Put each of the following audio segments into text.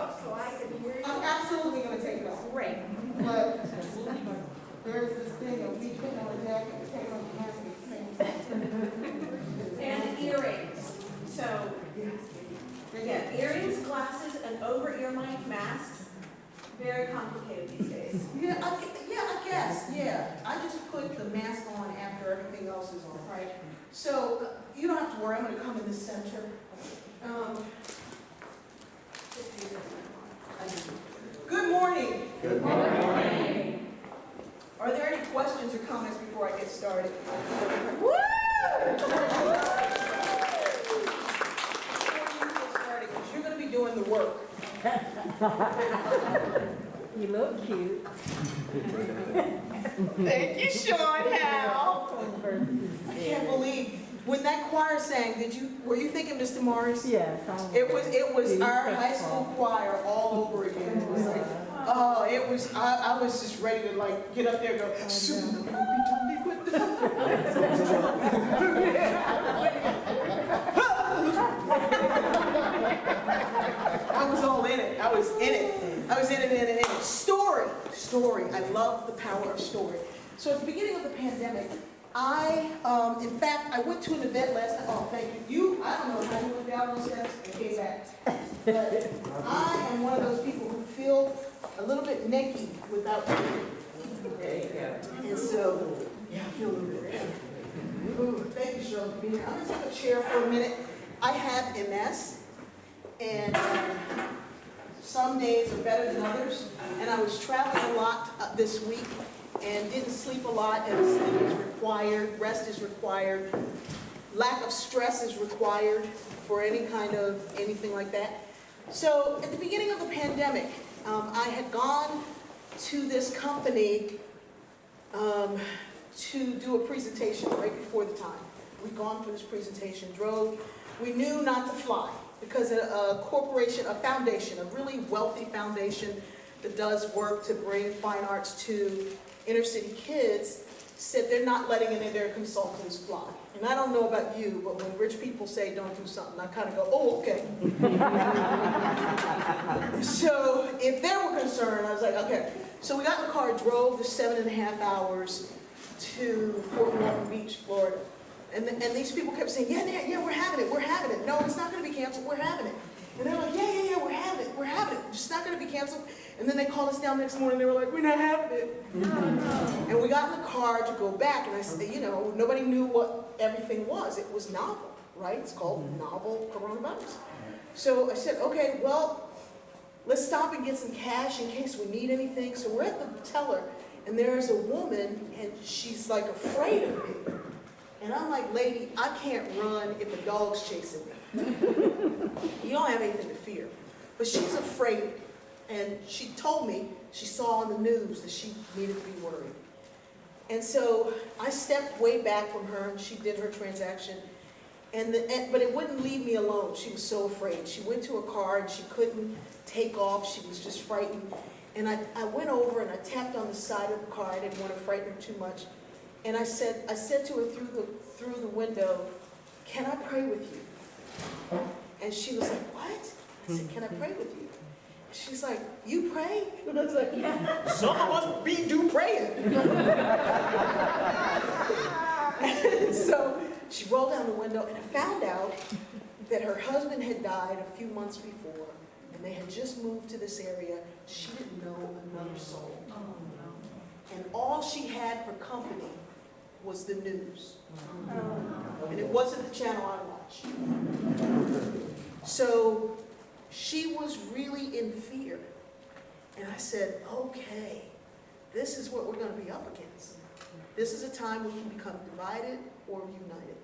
off so I can hear you. I'm absolutely going to take it off. Great. But there's this thing of me putting on a jacket and taking on a mask at the same time. And earrings. So, yeah, earrings, glasses, and over-ear masks. Very complicated these days. Yeah, I guess. Yeah, I just put the mask on after everything else is on. Right. So you don't have to worry. I'm going to come in the center. Good morning. Good morning. Are there any questions or comments before I get started? Woo! Because you're going to be doing the work. You look cute. Thank you, Sean Hal. I can't believe when that choir sang. Were you thinking Mr. Morris? Yes. It was our high school choir all over again. It was like, oh, it was. I was just ready to like get up there and go. Soon will be done me with the. I was all in it. I was in it. Story. I love the power of story. So at the beginning of the pandemic, in fact, I went to an event last night. Oh, thank you. I don't know how you went down those steps and came back. But I am one of those people who feel a little bit naked without you. There you go. And so, yeah, I feel a little bit. Ooh, thank you, Cheryl, for being here. I'm going to take a chair for a minute. I have MS, and some days are better than others. And I was traveling a lot this week and didn't sleep a lot, and sleep is required, rest is required, lack of stress is required for anything like that. So at the beginning of the pandemic, I had gone to this company to do a presentation right before the time. We'd gone for this presentation, drove. We knew not to fly because a corporation, a foundation, a really wealthy foundation that does work to bring fine arts to inner city kids, said they're not letting any of their consultants fly. And I don't know about you, but when rich people say don't do something, I kind of go, oh, okay. So if they were concerned, I was like, okay. So we got in the car, drove the 7.5 hours to Fort Walton Beach, Florida. And these people kept saying, yeah, we're having it. No, it's not going to be canceled, we're having it. And they're like, yeah, we're having it. It's just not going to be canceled. And then they called us down next morning, they were like, we're not having it. And we got in the car to go back, and I said, nobody knew what everything was. It was novel, right? It's called novel coronavirus. So I said, okay, well, let's stop and get some cash in case we need anything. So we're at the teller, and there's a woman, and she's like afraid of me. And I'm like, lady, I can't run if a dog's chasing me. You don't have anything to fear. But she's afraid. And she told me she saw on the news that she needed to be worried. And so I stepped way back from her, and she did her transaction. But it wouldn't leave me alone. She was so afraid. She went to her car, and she couldn't take off. She was just frightened. And I went over, and I tapped on the side of the car. I didn't want to frighten her too much. And I said to her through the window, can I pray with you? And she was like, what? I said, can I pray with you? She's like, you pray? And I was like, yeah. Some of us do praying. And so she rolled down the window, and I found out that her husband had died a few months before, and they had just moved to this area. She didn't know another soul. And all she had for company was the news. And it wasn't the channel I watched. So she was really in fear. And I said, okay, this is what we're going to be up against. This is a time we can become divided or united.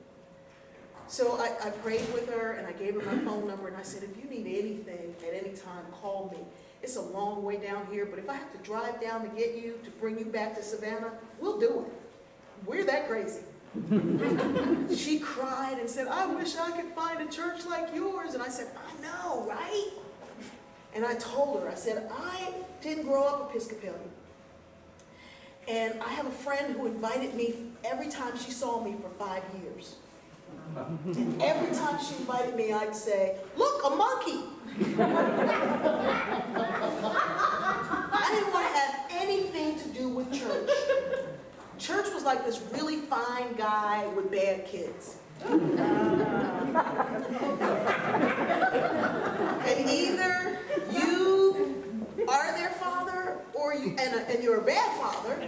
So I prayed with her, and I gave her my phone number, and I said, if you need anything at any time, call me. It's a long way down here, but if I have to drive down to get you, to bring you back to Savannah, we'll do it. We're that crazy. She cried and said, I wish I could find a church like yours. And I said, I know, right? And I told her, I said, I didn't grow up Episcopalian. And I have a friend who invited me every time she saw me for 5 years. And every time she invited me, I'd say, look, a monkey. I didn't want to have anything to do with church. Church was like this really fine guy with bad kids. And either you are their father, or and you're a bad father,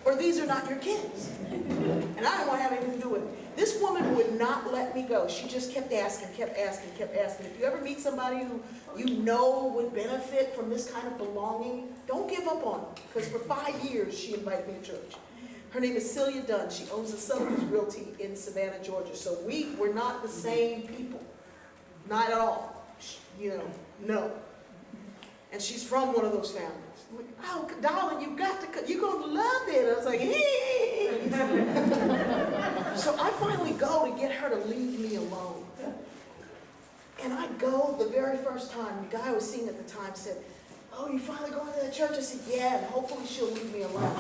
or these are not your kids. And I didn't want to have anything to do with it. This woman would not let me go. She just kept asking, kept asking, kept asking. If you ever meet somebody who you know would benefit from this kind of belonging, don't give up on them. Because for 5 years, she invited me to church. Her name is Celia Dunn. She owns a Sotheby's Realty in Savannah, Georgia. So we were not the same people. Not at all. You know, no. And she's from one of those families. I'm like, oh, darling, you've got to, you're going to love it. I was like, hey. So I finally go to get her to leave me alone. And I go the very first time. The guy I was seeing at the time said, oh, you finally going to the church? I said, yeah, and hopefully she'll leave me alone.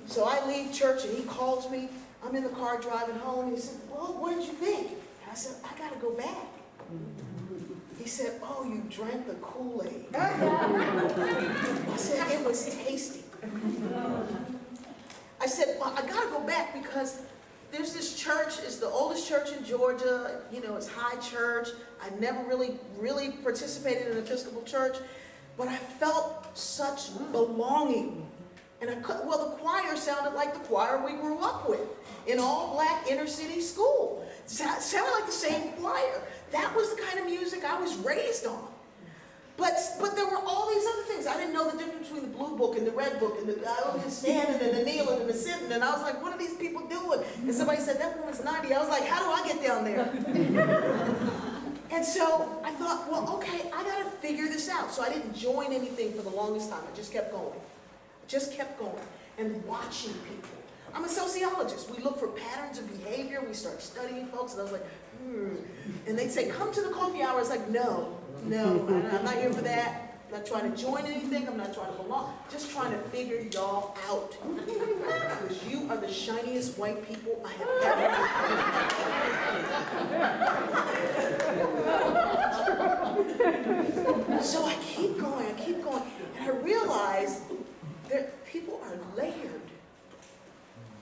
So I leave church and he calls me. I'm in the car driving home. And he said, well, what did you think? And I said, I got to go back. He said, oh, you drank the Kool-Aid. I said, it was tasty. I said, well, I got to go back because there's this church. It's the oldest church in Georgia. You know, it's high church. I never really participated in an Episcopal church, but I felt such belonging. And I could, well, the choir sounded like the choir we grew up with in all-black inner-city school. It sounded like the same choir. That was the kind of music I was raised on. But there were all these other things. I didn't know the difference between the blue book and the red book, and the standing and the kneeling and the sitting. And I was like, what are these people doing? And somebody said, that woman's 90. I was like, how do I get down there? And so I thought, well, okay, I got to figure this out. So I didn't join anything for the longest time. I just kept going. Just kept going and watching people. I'm a sociologist. We look for patterns of behavior. We start studying folks. And I was like, And they'd say, come to the coffee hour. I was like, no, I'm not here for that. I'm not trying to join anything. I'm not trying to belong. Just trying to figure y'all out. Because you are the shiniest white people I have ever met. So I keep going. And I realize that people are layered,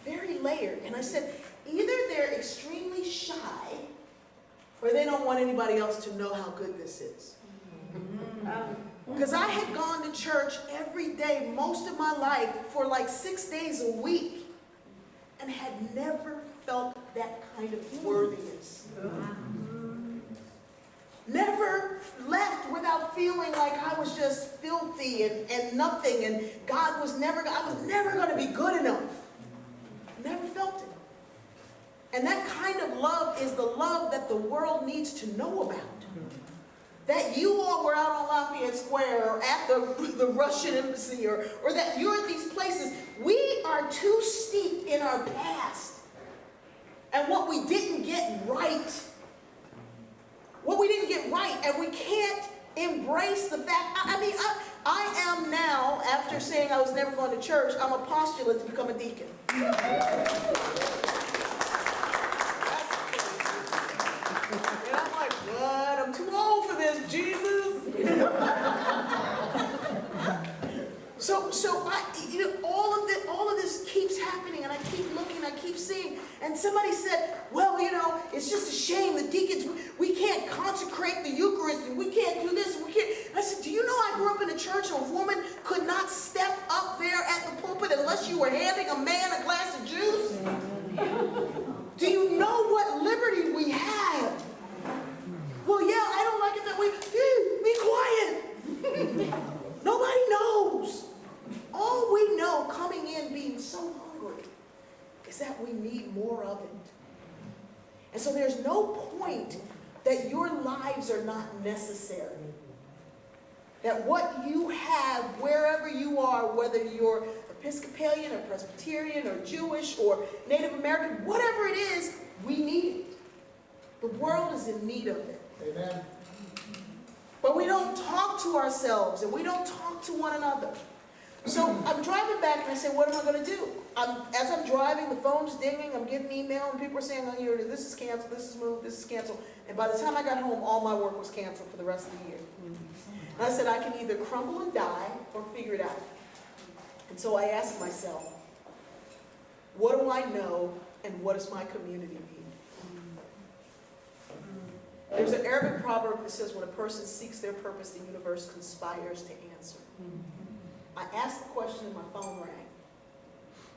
very layered. And I said, either they're extremely shy, or they don't want anybody else to know how good this is. Because I had gone to church every day, most of my life, for like 6 days a week, and had never felt that kind of worthiness. Never left without feeling like I was just filthy and nothing, and I was never going to be good enough. Never felt it. And that kind of love is the love that the world needs to know about. That you all were out on Lafayette Square or at the Russian embassy or that you're at these places. We are too steep in our past and what we didn't get right. And we can't embrace the fact. I am now, after saying I was never going to church, I'm a postulant to become a deacon. And I'm like, what? I'm too old for this, Jesus. So all of this keeps happening, and I keep looking, I keep seeing. And somebody said, well, it's just a shame the deacons, we can't consecrate the Eucharist, and we can't do this, and we can't. I said, do you know I grew up in a church where a woman could not step up there at the pulpit unless you were handing a man a glass of juice? Do you know what liberty we have? Well, yeah, I don't like it that way. Be quiet. Nobody knows. All we know coming in being so hungry is that we need more of it. And so there's no point that your lives are not necessary. That what you have, wherever you are, whether you're Episcopalian or Presbyterian or Jewish or Native American, whatever it is, we need it. The world is in need of it. Amen. But we don't talk to ourselves and we don't talk to one another. So I'm driving back and I said, what am I going to do? As I'm driving, the phone's dinging, I'm getting email, and people are saying, oh, here, this is canceled, this is moved, this is canceled. And by the time I got home, all my work was canceled for the rest of the year. And I said, I can either crumble and die or figure it out. And so I asked myself, what do I know and what does my community need? There's an Arabic proverb that says, when a person seeks their purpose, the universe conspires to answer. I asked the question and my phone rang.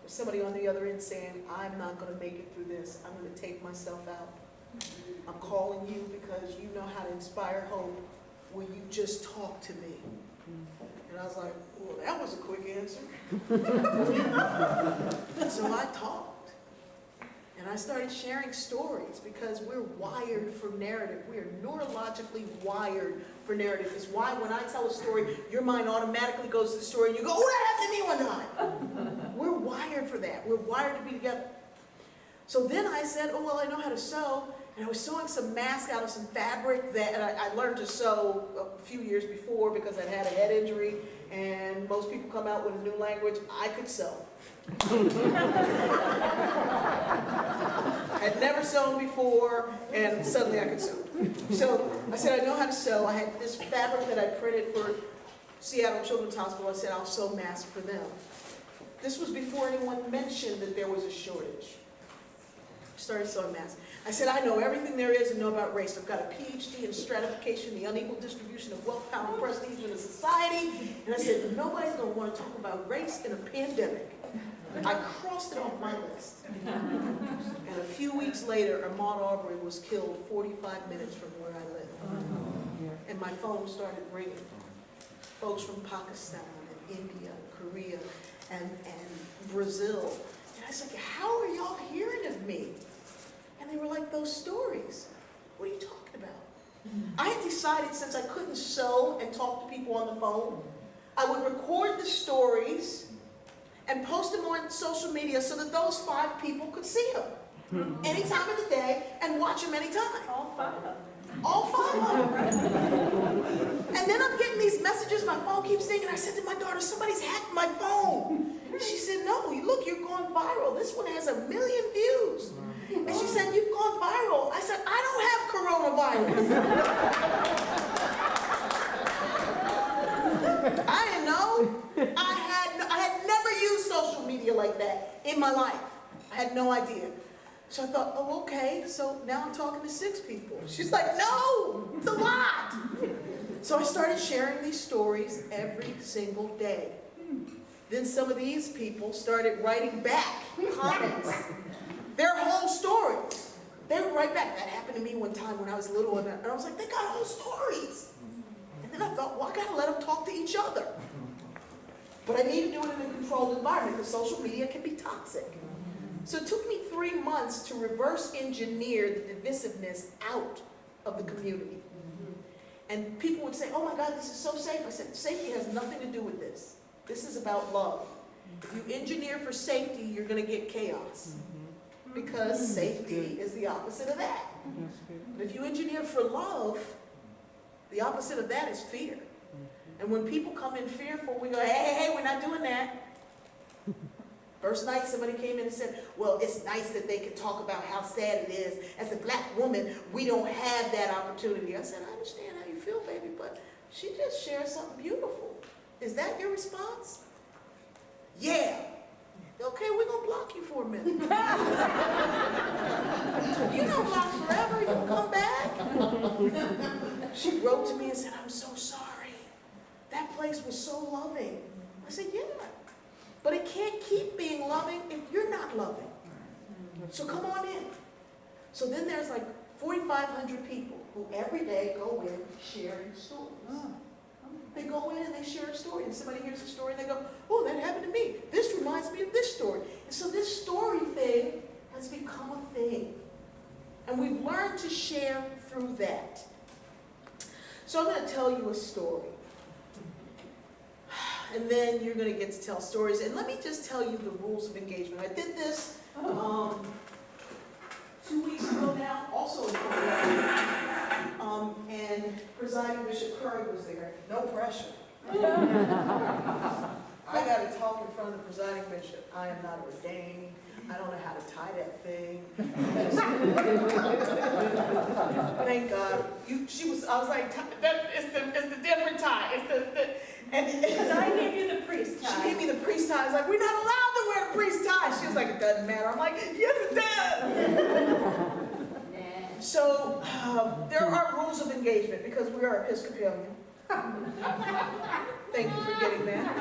There's somebody on the other end saying, I'm not going to make it through this. I'm going to take myself out. I'm calling you because you know how to inspire hope. Will you just talk to me? And I was like, well, that was a quick answer. So I talked. And I started sharing stories because we're wired for narrative. We are neurologically wired for narrative. It's why when I tell a story, your mind automatically goes to the story and you go, oh, that happened to me one time. We're wired for that. We're wired to be together. So then I said, oh, well, I know how to sew. And I was sewing some masks out of some fabric that I learned to sew a few years before because I'd had a head injury. And most people come out with a new language. I could sew. I'd never sewn before, and suddenly I could sew. So I said, I know how to sew. I had this fabric that I printed for Seattle Children's Hospital. I said, I'll sew masks for them. This was before anyone mentioned that there was a shortage. I started sewing masks. I said, I know everything there is to know about race. I've got a PhD in stratification, the unequal distribution of wealth, power, and prestige in a society. And I said, nobody's going to want to talk about race in a pandemic. I crossed it off my list. And a few weeks later, Ahmaud Arbery was killed 45 minutes from where I live. And my phone started ringing. Folks from Pakistan and India, and Korea, and Brazil. And I said, how are y'all hearing of me? And they were like, those stories. What are you talking about? I had decided since I couldn't sew and talk to people on the phone, I would record the stories and post them on social media so that those 5 people could see them any time of the day and watch them anytime. All 5 of them. All 5 of them. And then I'm getting these messages, my phone keeps dinging. I said to my daughter, somebody's hacked my phone. She said, no, look, you're going viral. This one has 1 million views. And she said, you've gone viral. I said, I don't have coronavirus. I didn't know. I had never used social media like that in my life. I had no idea. So I thought, oh, okay, so now I'm talking to 6 people. She's like, no, it's a lot. So I started sharing these stories every single day. Then some of these people started writing back comments, their whole stories. They would write back, that happened to me one time when I was little, and I was like, they got whole stories. And then I thought, well, I gotta let them talk to each other. But I need to do it in a controlled environment because social media can be toxic. So it took me 3 months to reverse engineer the divisiveness out of the community. And people would say, oh my God, this is so safe. I said, safety has nothing to do with this. This is about love. If you engineer for safety, you're going to get chaos. Because safety is the opposite of that. But if you engineer for love, the opposite of that is fear. And when people come in fearful, we go, hey, we're not doing that. First night, somebody came in and said, well, it's nice that they can talk about how sad it is. As a black woman, we don't have that opportunity. I said, I understand how you feel, baby, but she just shared something beautiful. Is that your response? Yeah. Okay, we're going to block you for a minute. You don't block forever. You'll come back. She wrote to me and said, I'm so sorry. That place was so loving. I said, yeah. But it can't keep being loving if you're not loving. So come on in. So then there's like 4,500 people who every day go in sharing stories. They go in and they share a story, and somebody hears a story and they go, oh, that happened to me. This reminds me of this story. And so this story thing has become a thing. And we've learned to share through that. So I'm going to tell you a story. And then you're going to get to tell stories. And let me just tell you the rules of engagement. I did this 2 weeks ago now, also in and presiding Bishop Curry was there. No pressure. I got Bishop. I am not ordained. I don't know how to tie that thing. Thank God. I was like, it's the different tie. Because I gave you the priest She tie. gave me the priest tie. I was like, we're not allowed to wear the priest tie. She was like, it doesn't matter. I'm like, yes, it does. So there are rules of engagement because we are Episcopalian. Thank you for getting that.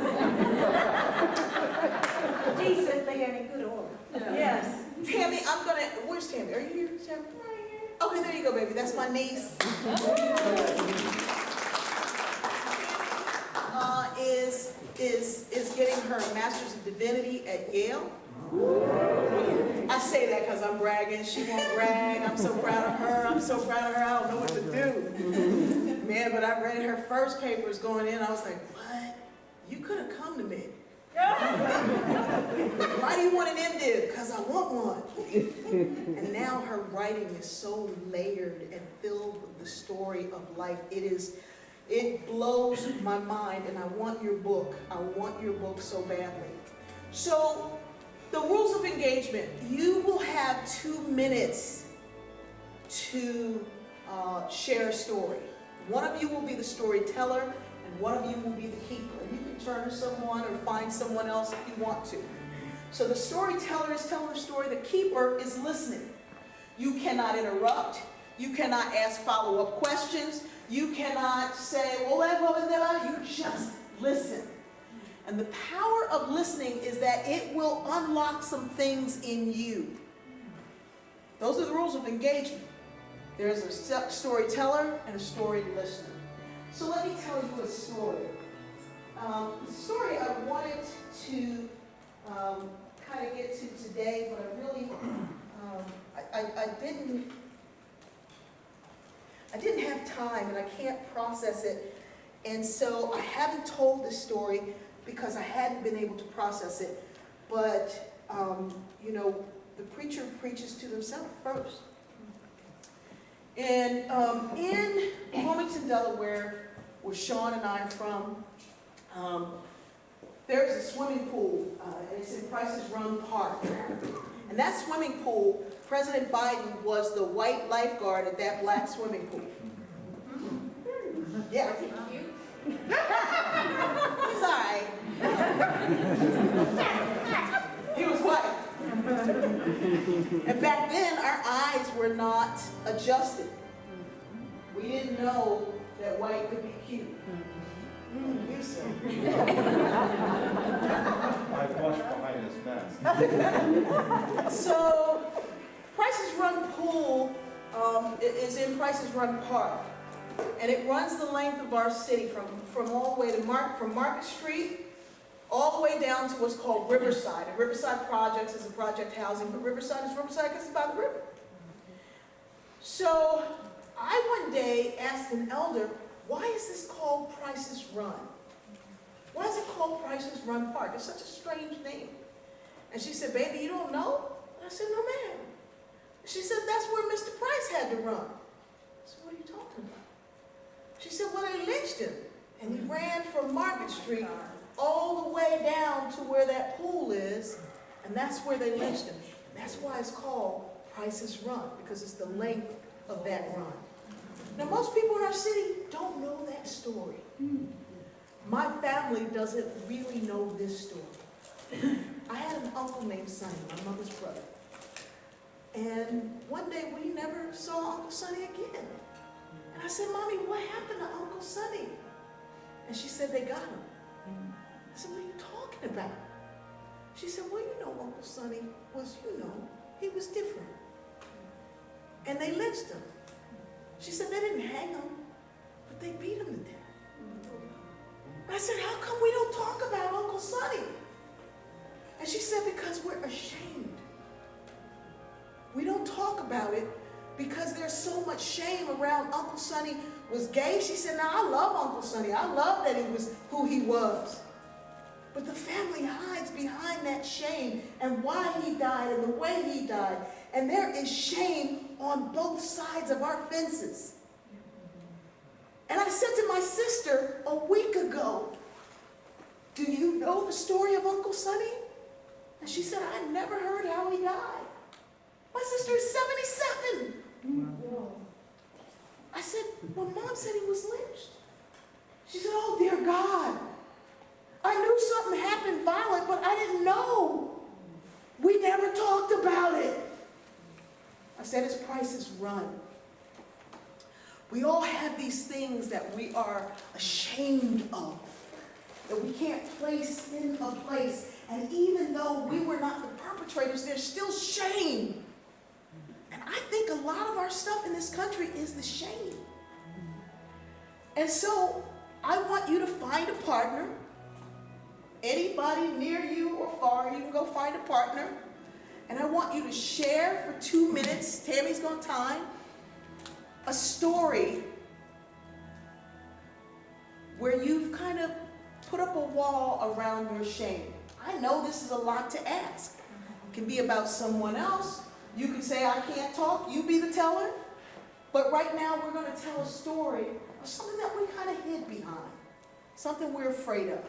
Decently and in good order. Yes. Tammy, where's Tammy? Are you here, Tammy? Right here. Okay, there you go, baby. That's my niece. Is getting her Master's of Divinity at Yale. I say that because I'm bragging. She won't brag. I'm so proud of her. I don't know what to do. Man, but I read her first papers going in. I was like, what? You could have come to me. Why do you want an MDiv? Because I want one. And now her writing is so layered and filled with the story of life. It blows my mind, and I want your book. I want your book so badly. So, the rules of engagement. You will have 2 minutes to share a story. One of you will be the storyteller, and one of you will be the keeper. You can turn to someone or find someone else if you want to. So the storyteller is telling the story. The keeper is listening. You cannot interrupt. You cannot ask follow-up questions. You cannot say, well, you just listen. And the power of listening is that it will unlock some things in you. Those are the rules of engagement. There's a storyteller and a story listener. So let me tell you a story. The story I wanted to kind of get to today, but I really, I didn't have time and I can't process it. And so I haven't told this story because I hadn't been able to process it. But, you know, the preacher preaches to themselves first. And in Wilmington, Delaware, where Sean and I are from, there's a swimming pool, and it's in Price's Run Park. And that swimming pool, President Biden was the white lifeguard at that black swimming pool. Yeah. He's all right. He was white. And back then, our eyes were not adjusted. We didn't know that white could be cute. You sir. I blush behind this mask. So, Price's Run Pool is in Price's Run Park. And it runs the length of our city from all the way to from Market Street all the way down to what's called Riverside. And Riverside Projects is a project housing, but Riverside is Riverside because it's by the river. So I one day asked an elder, why is this called Price's Run? Why is it called Price's Run Park? It's such a strange name. And she said, baby, you don't know? And I said, no, ma'am. She said, that's where Mr. Price had to run. I said, what are you talking about? She said, well, they lynched him. And he ran from Market Street all the way down to where that pool is, and that's where they lynched him. That's why it's called Price's Run, because it's the length of that run. Now, most people in our city don't know that story. My family doesn't really know this story. I had an uncle named Sonny, my mother's brother. And one day we never saw Uncle Sonny again. And I said, Mommy, what happened to Uncle Sonny? And she said, they got him. I said, what are you talking about? She said, well, you know, Uncle Sonny was, he was different. And they lynched him. She said, they didn't hang him, but they beat him to death. And I said, how come we don't talk about Uncle Sonny? And she said, because we're ashamed. We don't talk about it because there's so much shame around Uncle Sonny was gay. She said, now I love Uncle Sonny. I love that he was who he was. But the family hides behind that shame and why he died and the way he died. And there is shame on both sides of our fences. And I said to my sister a week ago, do you know the story of Uncle Sonny? And she said, I never heard how he died. My sister is 77. I said, well, Mom said he was lynched. She said, oh, dear God. I knew something happened violent, but I didn't know. We never talked about it. I said, his price is run. We all have these things that we are ashamed of, that we can't place in a place. And even though we were not the perpetrators, there's still shame. And I think a lot of our stuff in this country is the shame. And so I want you to find a partner. Anybody near you or far, you can go find a partner. And I want you to share for 2 minutes, Tammy's got time, a story where you've kind of put up a wall around your shame. I know this is a lot to ask. It can be about someone else. You can say, I can't talk, you be the teller. But right now we're going to tell a story of something that we kind of hid behind, something we're afraid of.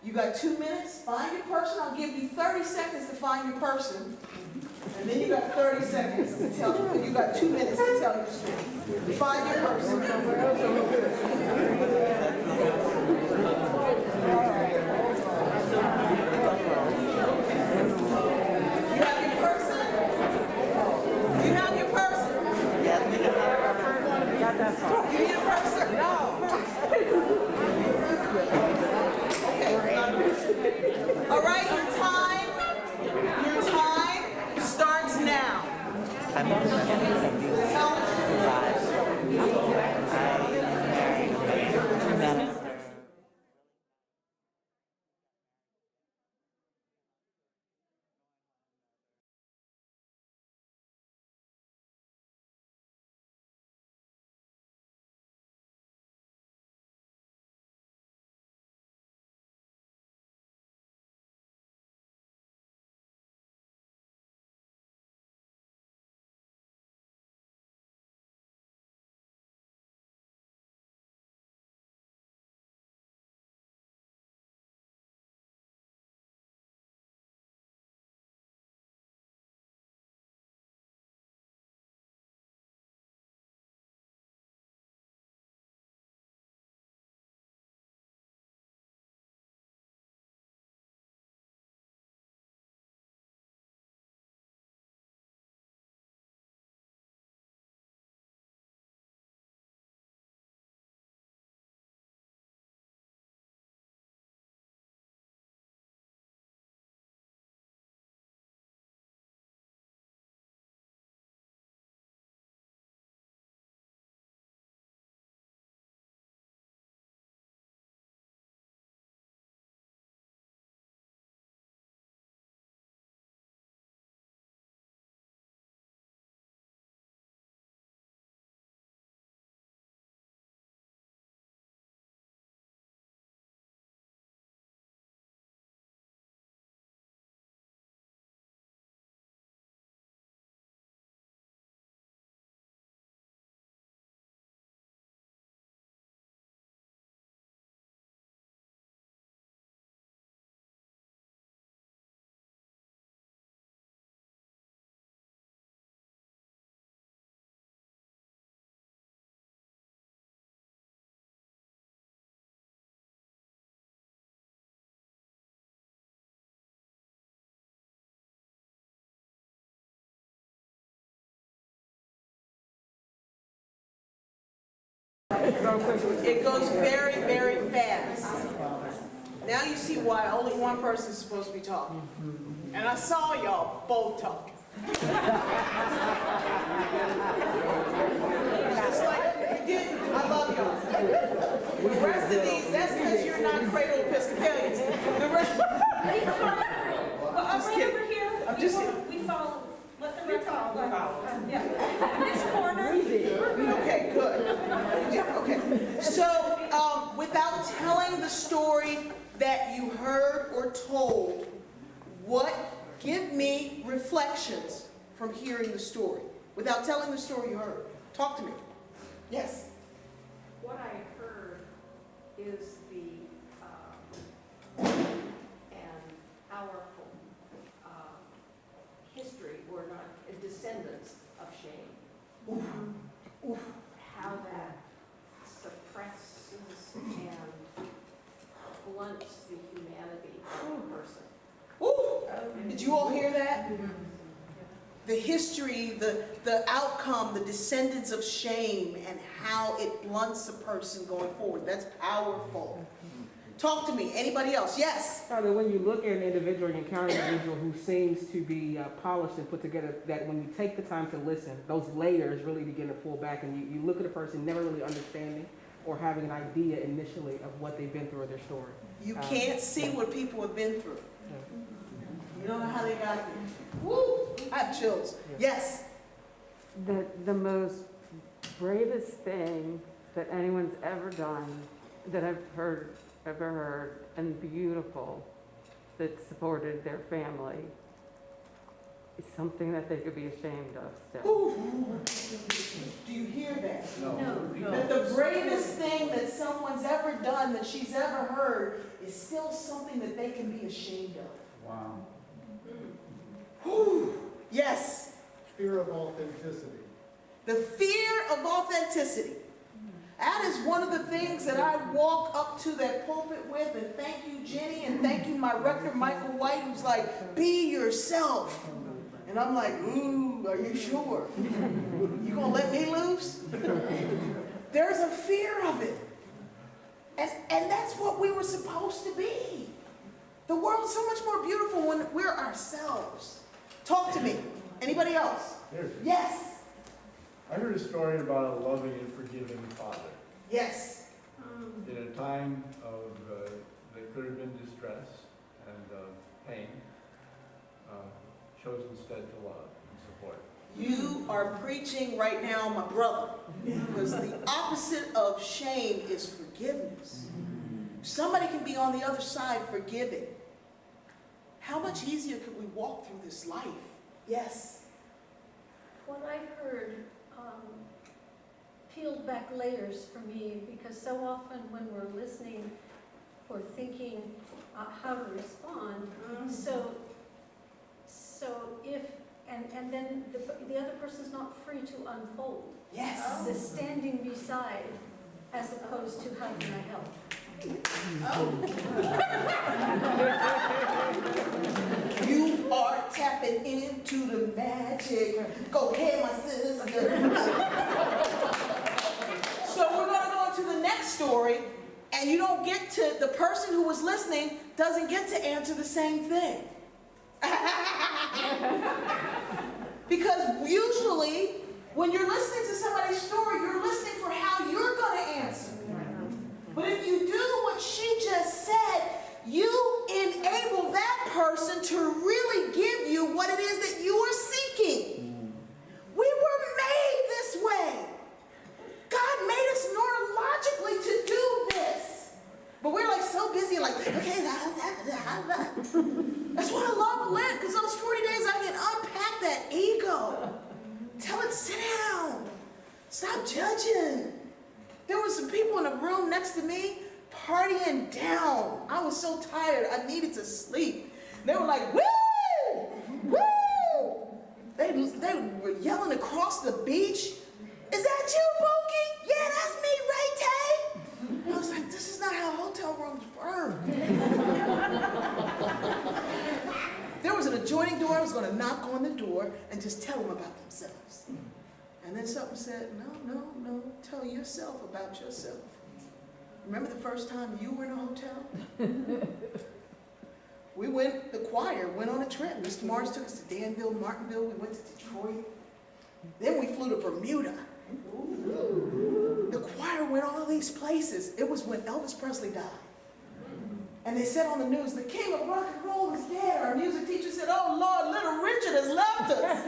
You got 2 minutes, find your person. I'll give you 30 seconds to find your person. And then you got 30 seconds to tell, you got 2 minutes to tell your story. Find your person. You have your person? You have your person? Yes, we can have our person. We got that far. You need a person? No. All right, your time starts now. It goes very, very fast. Now you see why only one person is supposed to be talking. And I saw y'all both talking. Just like you did, I love y'all. The rest of these, that's because you're not cradle Episcopalians. The rest, I'm just kidding. I'm just kidding. We follow, let the rest follow. Yeah. This corner. Okay, good. Okay, so without telling the story that you heard or told, give me reflections from hearing the story. Without telling the story you heard. Talk to me. Yes? What I heard is and our Did you all hear that? The history, the outcome, the descendants of shame, and how it blunts a person going forward. That's powerful. Talk to me. Anybody else? Yes? Father, when you look at an individual, you encounter an individual who seems to be polished and put together, that when you take the time to listen, those layers really begin to pull back, and you look at a person never really understanding or having an idea initially of what they've been through or their story. You can't see what people have been through. Yeah. You don't know how they got here. Woo! I have chills. Yes? The most bravest thing that anyone's ever done, that I've ever heard, and beautiful, that supported their family, is something that they could be ashamed of still. Ooh. Do you hear that? No. That the bravest thing that someone's ever done, that she's ever heard, is still something that they can be ashamed of. Wow. Whew. Yes. Fear of authenticity. The fear of authenticity. That is one of the things that I walk up to that pulpit with, and thank you, Jenny, and thank you, my rector, Michael White, who's like, be yourself. And I'm like, ooh, are you sure? You gonna let me loose? There's a fear of it. And that's what we were supposed to be. The world's so much more beautiful when we're ourselves. Talk to me. Anybody else? Yes. I heard a story about a loving and forgiving father. Yes. In a time of, that could have been distress and pain, chose instead to love and support. You are preaching right now, my brother, because the opposite of shame is forgiveness. Somebody can be on the other side forgiving. How much easier could we walk through this life? Yes. What I heard peeled back layers for me, because so often when we're listening, we're thinking how to respond. So if, and then the other person's not free to unfold. Yes. The standing beside, as opposed to how can I help? You are tapping into the magic. Go ahead, my sister. So we're going to go into the next story, and you don't get to, the person who was listening doesn't get to answer the same thing. Because usually, when you're listening to somebody's story, you're listening for how you're going to answer. But if you do what she just said, you enable that person to really give you what it is that you are seeking. We were made this way. God made us neurologically to do this. But we're like so busy, like, okay, that's why I love Lent, because those 40 days I can unpack that ego. Tell it, sit down. Stop judging. There were some people in a room next to me partying down. I was so tired, I needed to sleep. They were like, woo! Woo! They were yelling across the beach. Is that you, Bookie? Yeah, that's me, Ray Tay. I was like, this is not how hotel rooms work. There was an adjoining door. I was going to knock on the door and just tell them about themselves. And then something said, no, tell yourself about yourself. Remember the first time you were in a hotel? The choir went on a trip. Mr. Morris took us to Danville, Martinville. We went to Detroit. Then we flew to Bermuda. The choir went all these places. It was when Elvis Presley died. And they said on the news, the king of rock and roll is dead. Our music teacher said, oh Lord, little Richard has left us.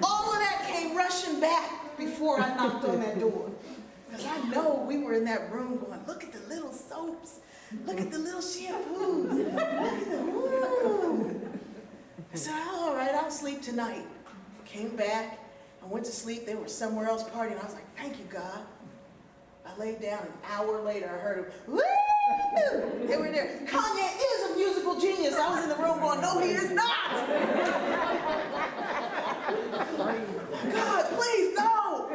All of that came rushing back before I knocked on that door. Because I know we were in that room going, look at the little soaps. Look at the little shampoos. Look at the, ooh. I said, oh, all right, I'll sleep tonight. Came back. I went to sleep. They were somewhere else partying. I was like, thank you, God. I laid down. An hour later, I heard them, woo! They were there. Kanye is a musical genius. I was in the room going, no, he is not. God, please, no.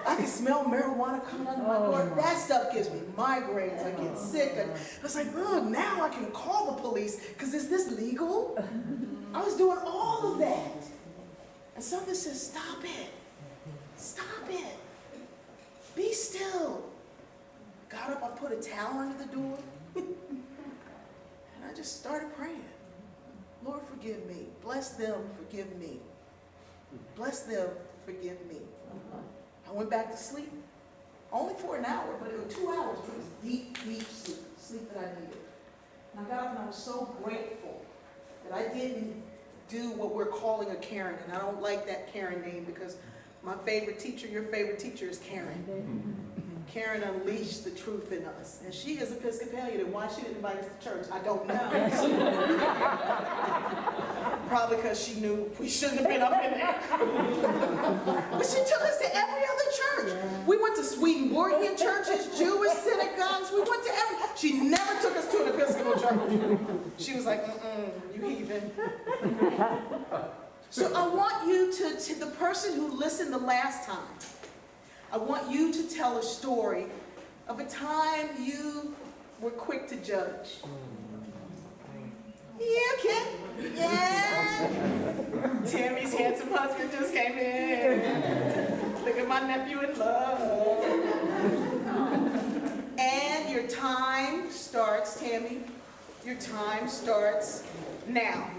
I can smell smell marijuana coming out of my door. That stuff gives me migraines. I get sick. I was like, oh, now I can call the police, because is this legal? I was doing all of that. And something says, stop it. Stop it. Be still. Got up, I put a towel under the door, and I just started praying. Lord, forgive me. Bless them, forgive me. Bless them, forgive me. I went back to sleep, only for an hour, but it was 2 hours, but it was deep, deep sleep, sleep that I needed. And I got up and I was so grateful that I didn't do what we're calling a Karen, and I don't like that Karen name because my favorite teacher, your favorite teacher is Karen. Karen unleashed the truth in us. And she is Episcopalian, and why she didn't invite us to church, I don't know. Probably because she knew we shouldn't have been up in there. But she took us to every other church. We went to Swedenborgian churches, Jewish synagogues, we went to every. She never took us to an Episcopal church. She was like, you heathen. So I want you to the person who listened the last time, I want you to tell a story of a time you were quick to judge. Yeah, Kim. Yeah. Tammy's handsome husband just came in. Look at my nephew in love. And your time starts, Tammy. Your time starts now.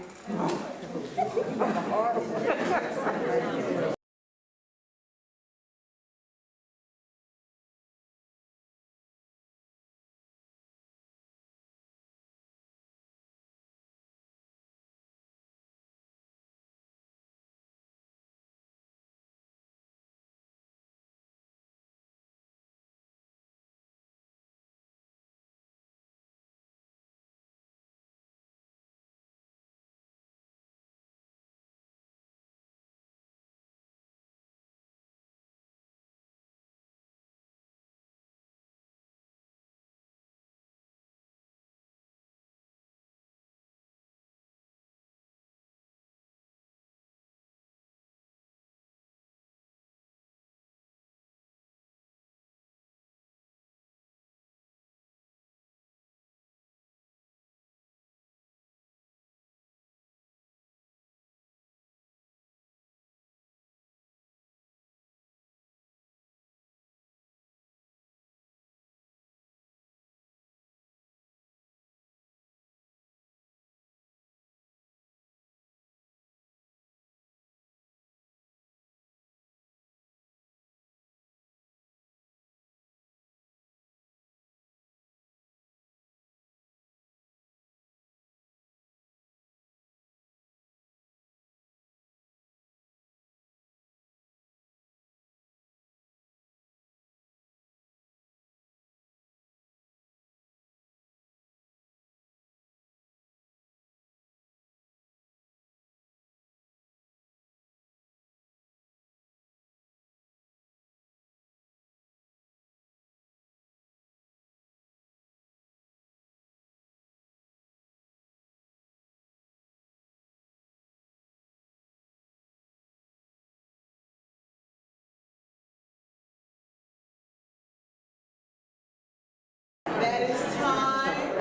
That is time.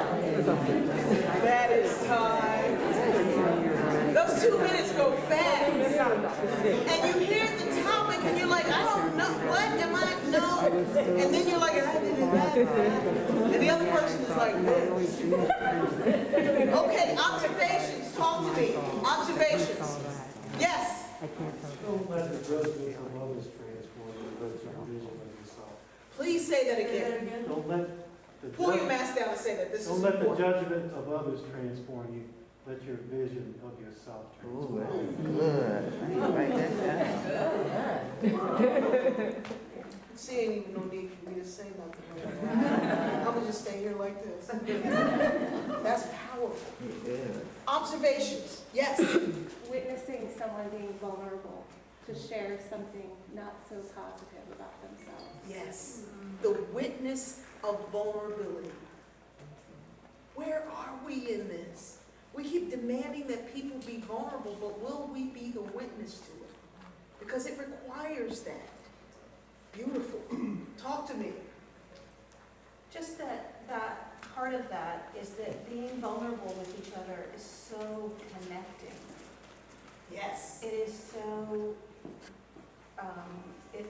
That is time. Those 2 minutes go fast. And you hear the topic and you're like, I don't know. What am I? No. And then you're like, I didn't that. And the other person is like, this. Okay, observations. Talk to me. Observations. Yes. Don't let the judgment of others transform you, let your vision of yourself. Please say that again. Don't let the Pull your mask down and say that. This is don't let the important. judgment of others transform you. Let your vision of yourself transform you. Good. Write that down. See, ain't even no need for me to say nothing. I'm gonna just stay here like this. That's powerful. Good. Observations. Yes. Witnessing someone being vulnerable to share something not so positive about themselves. Yes. The witness of vulnerability. Where are we in this? We keep demanding that people be vulnerable, but will we be the witness to it? Because it requires that. Beautiful. Talk to me. Just that part of that is that being vulnerable with each other is so connecting. Yes. It is so, it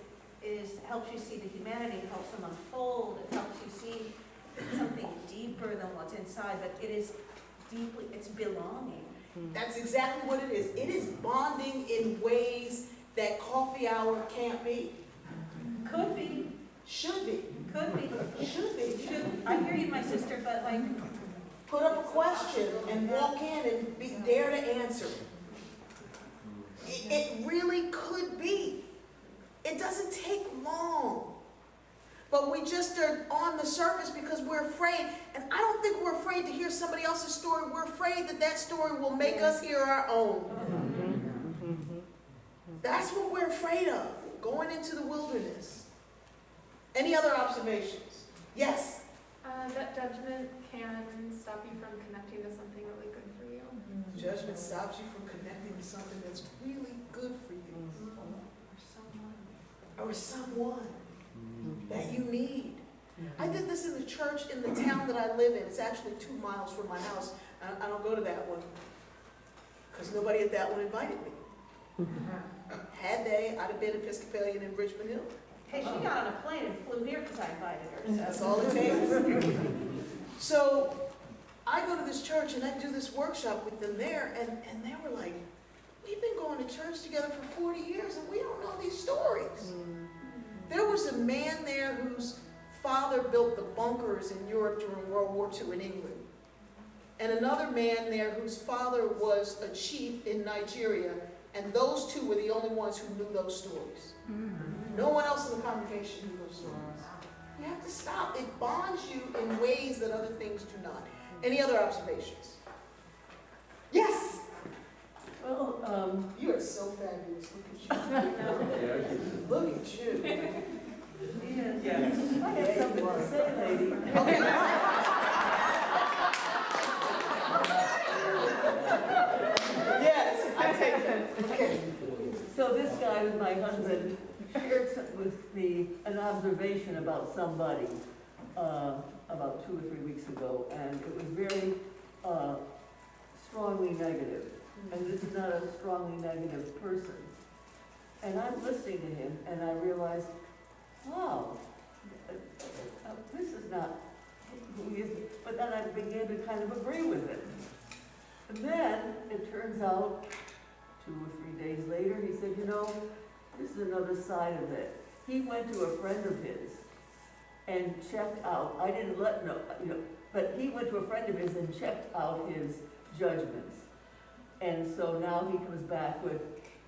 helps you see the humanity, it helps them unfold, it helps you see something deeper than what's inside, but it is deeply, it's belonging. That's exactly what it is. It is bonding in ways that coffee hour can't be. Could be, Should be. could be, Should be. should, I hear you, my sister, but like, Put up a question and walk in and dare to answer. It really could be. It doesn't take long. But we just are on the surface because we're afraid. And I don't think we're afraid to hear somebody else's story. We're afraid that that story will make us hear our own. That's what we're afraid of, going into the wilderness. Any other observations? Yes? That judgment can stop you from connecting to something really good for you. Judgment stops you from connecting to something that's really good for you. Or someone that you need. I did this in the church in the town that I live in. It's actually 2 miles from my house. I don't go to that one because nobody at that one invited me. Had they, I'd have been Episcopalian in Richmond Hill. hey, she got on a plane and flew here because I invited her, so. That's all it takes. So I go to this church and I do this workshop with them there, and they were like, we've been going to church together for 40 years and we don't know these stories. There was a man there whose father built the bunkers in Europe during World War II in England. And another man there whose father was a chief in Nigeria, and those two were the only ones who knew those stories. No one else in the congregation knew those stories. You have to stop. It bonds you in ways that other things do not. Any other observations? Yes? Well, You are so fabulous. Look at you. Look at you. Yes. I have something to say, lady. Okay. Yes, I take that. Okay. So this guy, my husband, shared with me an observation about somebody about 2 or 3 weeks ago, and it was very strongly negative. And this is not a strongly negative person. And I'm listening to him, and I realized, wow, this is not who he is. But then I began to kind of agree with it. And then it turns out, 2 or 3 days later, he said, you know, this is another side of it. He went to a friend of his and checked out, I didn't let know, but he went to a friend of his and checked out his judgments. And so now he comes back with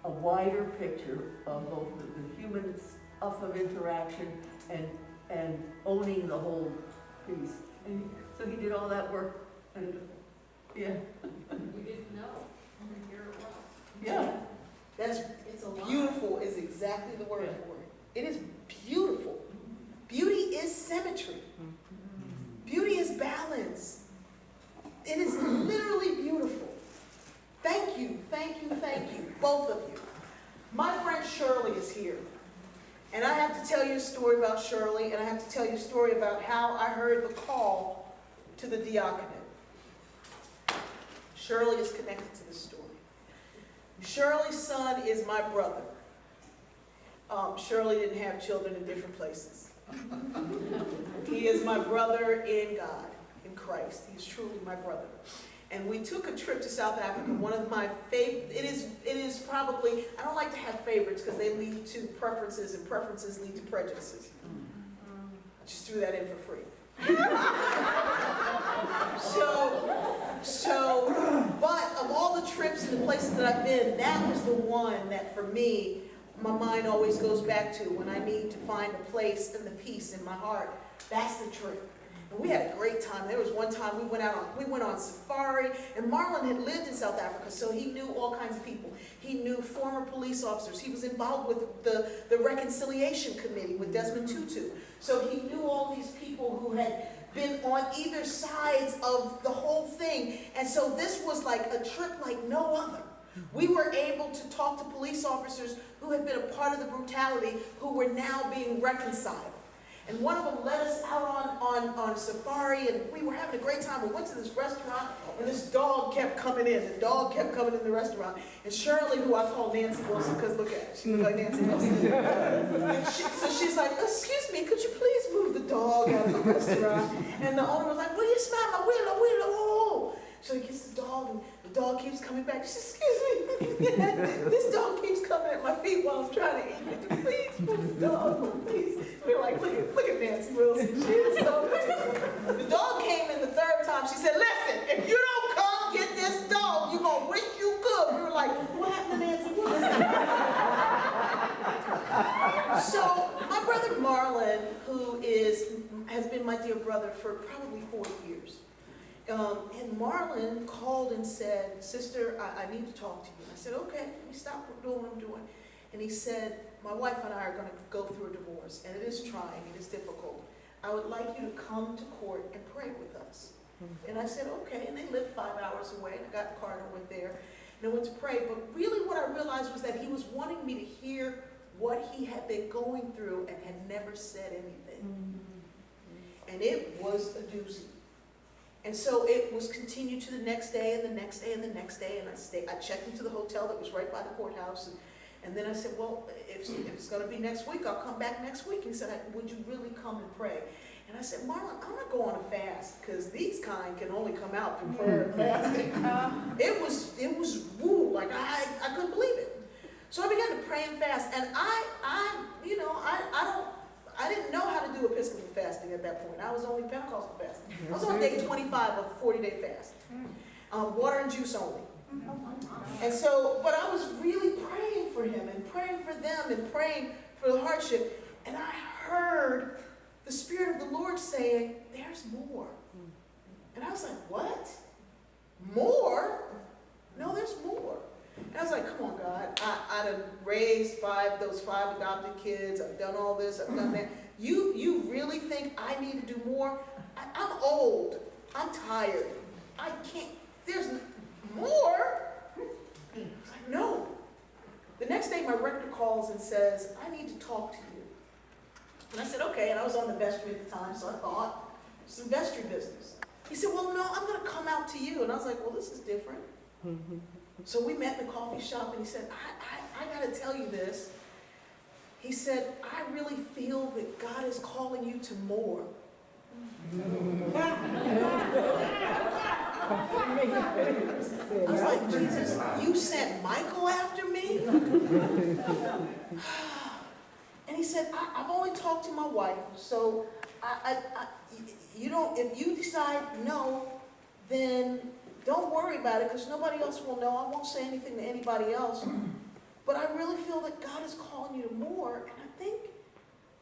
a wider picture of both the human stuff of interaction and owning the whole piece. And so he did all that work, and yeah. We didn't know, and here it was. Yeah. That's beautiful is exactly the word for it. It is beautiful. Beauty is symmetry. Beauty is balance. It is literally beautiful. Thank you, thank you, thank you, both of you. My friend Shirley is here. And I have to tell you a story about Shirley, and I have to tell you a story about how I heard the call to the diaconate. Shirley is connected to this story. Shirley's son is my brother. Shirley didn't have children in different places. He is my brother in God, in Christ. He is truly my brother. And we took a trip to South Africa. One of my favorite, it is probably, I don't like to have favorites because they lead to preferences and preferences lead to prejudices. I just threw that in for free. But of all the trips and the places that I've been, that was the one that for me, my mind always goes back to when I need to find a place and the peace in my heart. That's the trip. And we had a great time. There was one time we went on safari, and Marlon had lived in South Africa, so he knew all kinds of people. He knew former police officers. He was involved with the Reconciliation Committee with Desmond Tutu. So he knew all these people who had been on either sides of the whole thing. And so this was like a trip like no other. We were able to talk to police officers who had been a part of the brutality, who were now being reconciled. And one of them led us out on safari, and we were having a great time. We went to this restaurant, and this dog kept coming in. The dog kept coming in the restaurant. And Shirley, who I call Nancy Wilson, because look at her, she looks like Nancy Wilson. So she's like, excuse me, could you please move the dog out of the restaurant? And the owner was like, will you smell my willow? So he gets the dog, and the dog keeps coming back. She says, excuse me, this dog keeps coming at my feet while I'm trying to eat. Could you please move the dog, please? We're like, look at Nancy Wilson. She is so bad. The dog came in the third time. She said, listen, if you don't come get this dog, you're going to wish you could. We were like, what happened to Nancy Wilson? So my brother Marlon, who has been my dear brother for probably 40 years, and Marlon called and said, sister, I need to talk to you. And I said, okay, let me stop doing what I'm doing. And he said, my wife and I are going to go through a divorce, and it is trying, it is difficult. I would like you to come to court and pray with us. And I said, okay, and they lived 5 hours away, and I got in the car and I went there, and I went to pray. But really what I realized was that he was wanting me to hear what he had been going through and had never said anything. And it was a doozy. And so it was continued to the next day and the next day and the next day, and I checked into the hotel that was right by the courthouse, and then I said, well, if it's going to be next week, I'll come back next week. And he said, would you really come and pray? And I said, Marlon, I'm not going on a fast, because these kind can only come out through prayer and fasting. It was woo, like I couldn't believe it. So I began to pray and fast, and I didn't know how to do Episcopal fasting at that point. I was only Pentecostal fasting. I was on day 25 of a 40-day fast. Water and juice only. And so, but I was really praying for him and praying for them and praying for the hardship. And I heard the Spirit of the Lord saying, there's more. And I was like, what? More? No, there's more. And I was like, come on, God. I'd have raised those five adopted kids. I've done all this. I've done that. You really think I need to do more? I'm old. I'm tired. I can't. There's more? I was like, no. The next day, my rector calls and says, I need to talk to you. And I said, okay. And I was on the vestry at the time, so I thought, some vestry business. He said, well, no, I'm going to come out to you. And I was like, well, this is different. So we met in the coffee shop, and he said, I got to tell you this. He said, I really feel that God is calling you to more. I was like, Jesus, you sent Michael after me? And he said, I've only talked to my wife, so if you decide no, then don't worry about it, because nobody else will know. I won't say anything to anybody else. But I really feel that God is calling you to more, and I think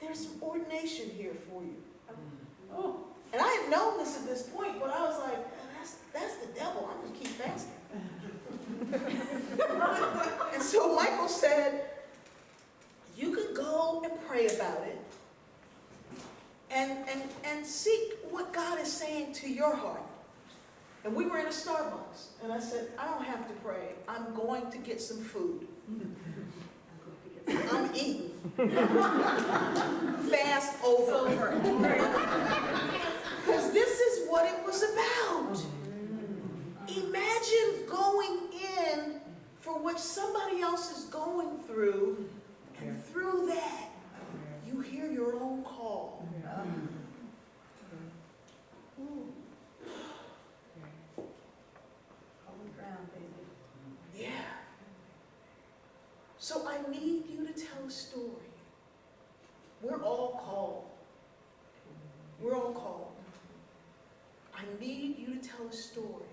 there's some ordination here for you. Oh. And I had known this at this point, but I was like, that's the devil. I'm going to keep fasting. And so Michael said, you can go and pray about it and seek what God is saying to your heart. And we were in a Starbucks, and I said, I don't have to pray. I'm going to get some food. I'm eating. Fast over. Because this is what it was about. Imagine going in for what somebody else is going through, and through that, you hear your own call. Yeah. So I need you to tell a story. We're all called. We're all called. I need you to tell a story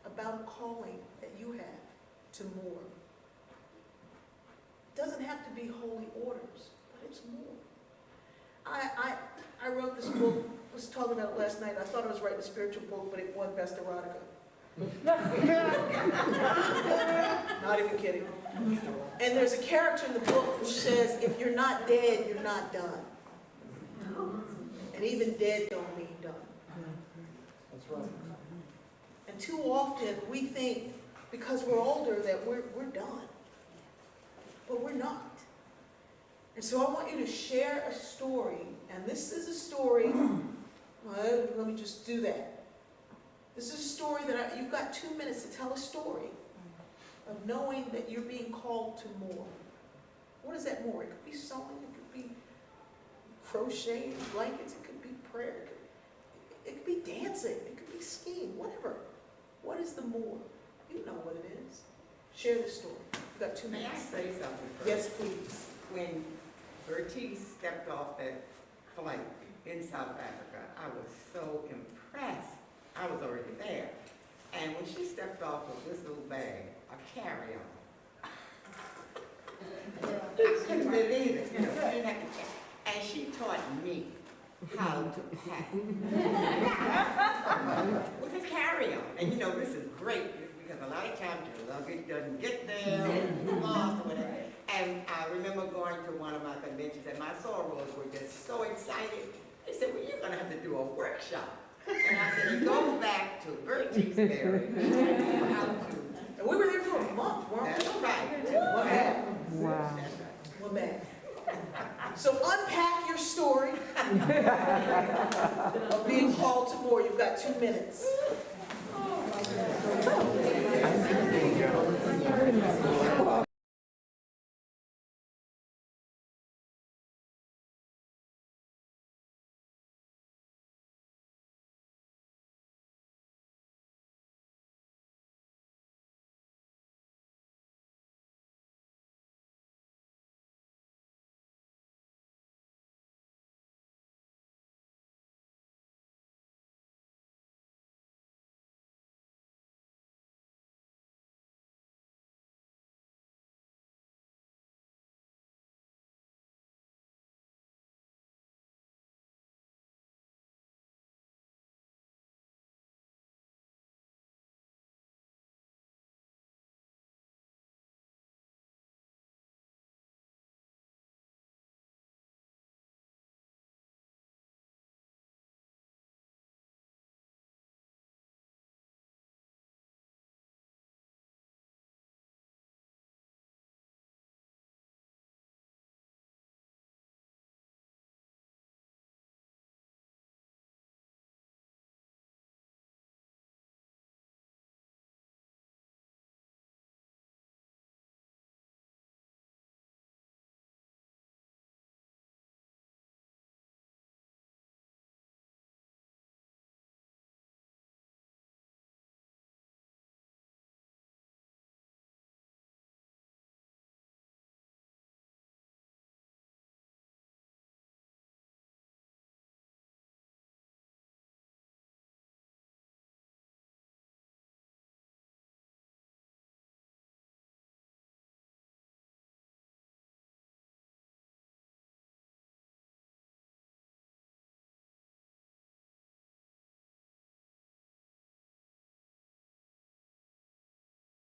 about a calling that you have to more. It doesn't have to be holy orders, but it's more. I wrote this book, I was talking about it last night. I thought I was writing a spiritual book, but it won Best Erotica. Not even kidding. And there's a character in the book who says, if you're not dead, you're not done. And even dead don't mean done. That's right. And too often we think because we're older that we're done. But we're not. And so I want you to share a story, and this is a story, well, let me just do that. This is a story that you've got 2 minutes to tell a story of knowing that you're being called to more. What is that more? It could be sewing, it could be crocheting blankets, it could be prayer, it could be dancing, it could be skiing, whatever. What is the more? You know what it is. Share the story. You've got 2 May I minutes. say something first? Yes, please. When Bertice stepped off that flight in South Africa, I was so impressed. I was already there. And when she stepped off with this little bag, a carry-on, I couldn't believe it. You know, she didn't have to check. And she taught me how to pack with a carry-on. And you know, this is great because a lot of times your luggage doesn't get there, it's lost or whatever. And I remember going to one of my conventions and my sorors were just so excited. They said, well, you're gonna have to do a workshop. And I said, it goes back to Bertice Berry. And we were there for a month, weren't we? That's right. One bag. Wow. That's right. One bag. So unpack your story of being called to more. You've got 2 minutes.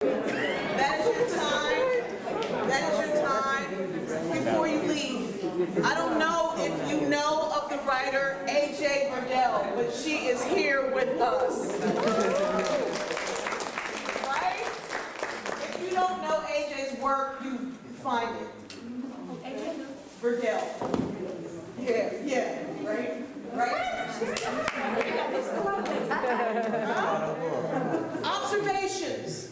That is your time. That is your time. Before you leave, I don't know if you know of the writer A.J. Burdell, but she is here with us. Right? If you don't know A.J.'s work, you find it. Burdell. Yeah, right? Observations.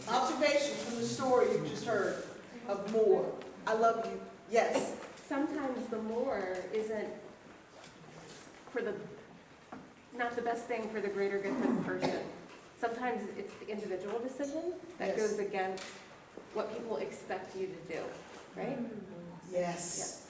Observations from the story you just heard of more. I love you. Yes. Sometimes the more isn't not the best thing for the greater good for the person. Sometimes it's the individual decision that Yes. goes against what people expect you to do, right? Yes.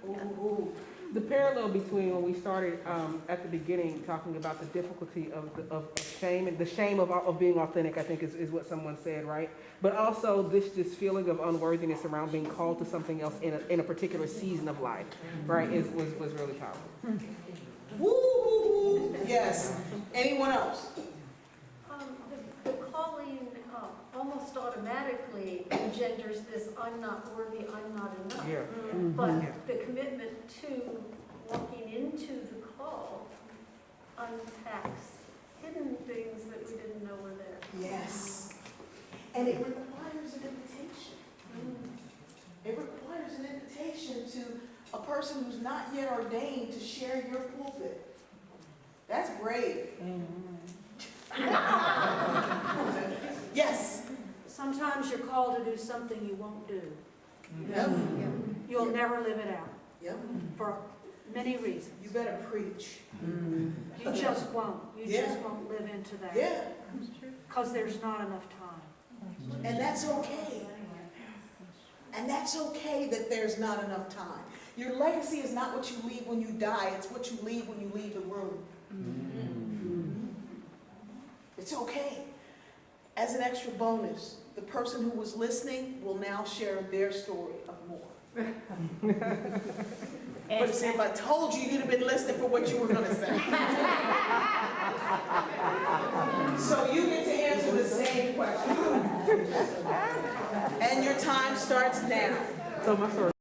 Yeah. Ooh. The parallel between when we started at the beginning talking about the difficulty of shame and the shame of being authentic, I think is what someone said, right? But also this feeling of unworthiness around being called to something else in a particular season of life, right? Was really powerful. Woo! Yes. Anyone else? The calling almost automatically engenders this I'm not worthy, I'm not enough. Yeah. But the commitment to walking into the call unpacks hidden things that we didn't know were there. Yes. And it requires an invitation. It requires an invitation to a person who's not yet ordained to share your pulpit. That's brave. Yes. Sometimes you're called to do something you won't do. Yep. You'll never live it out Yep. for many reasons. You better preach. You just won't. You Yeah. just won't live into that. Yeah. Because there's not enough time. And that's okay. And that's okay that there's not enough time. Your legacy is not what you leave when you die, it's what you leave when you leave the room. It's okay. As an extra bonus, the person who was listening will now share their story of more. But see, if I told you, you'd have been listening for what you were going to say. So you get to answer the same question. And your time starts now. So my story.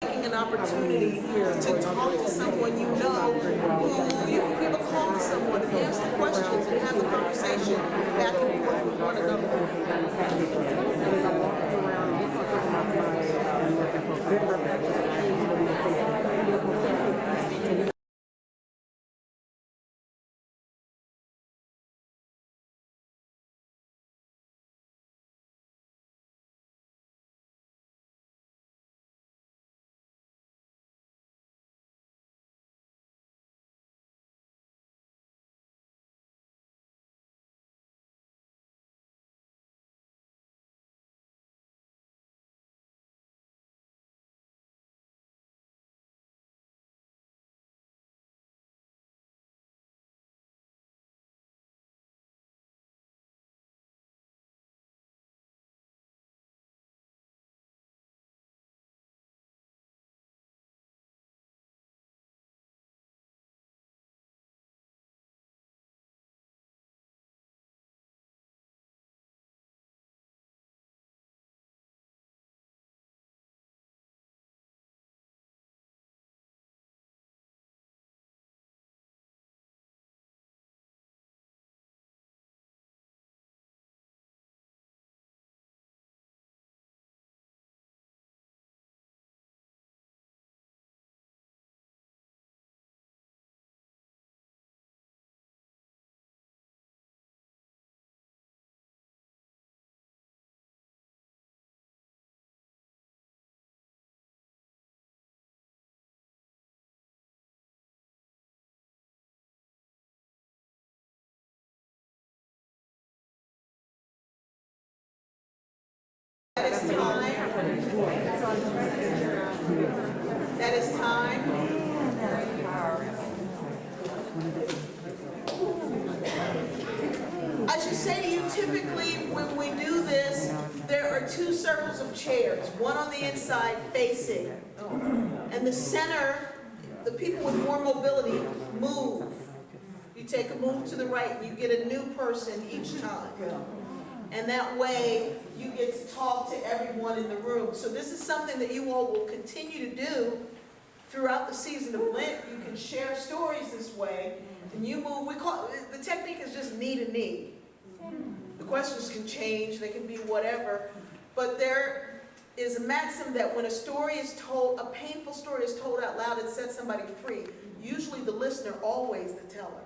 An opportunity to talk to someone you know, who you can give a call to someone and ask the questions and have the conversation back and forth with one another. That is time. That is time. I should say to you, typically when we do this, there are two circles of chairs, one on the inside facing, and the center, the people with more mobility move. You take a move to the right, and you get a new person each time. And that way, you get to talk to everyone in the room. So this is something that you all will continue to do throughout the season of Lent. You can share stories this way, and you move. The technique is just knee to knee. The questions can change, they can be whatever, but there is a maxim that when a story is told, a painful story is told out loud, it sets somebody free. Usually the listener, always the teller.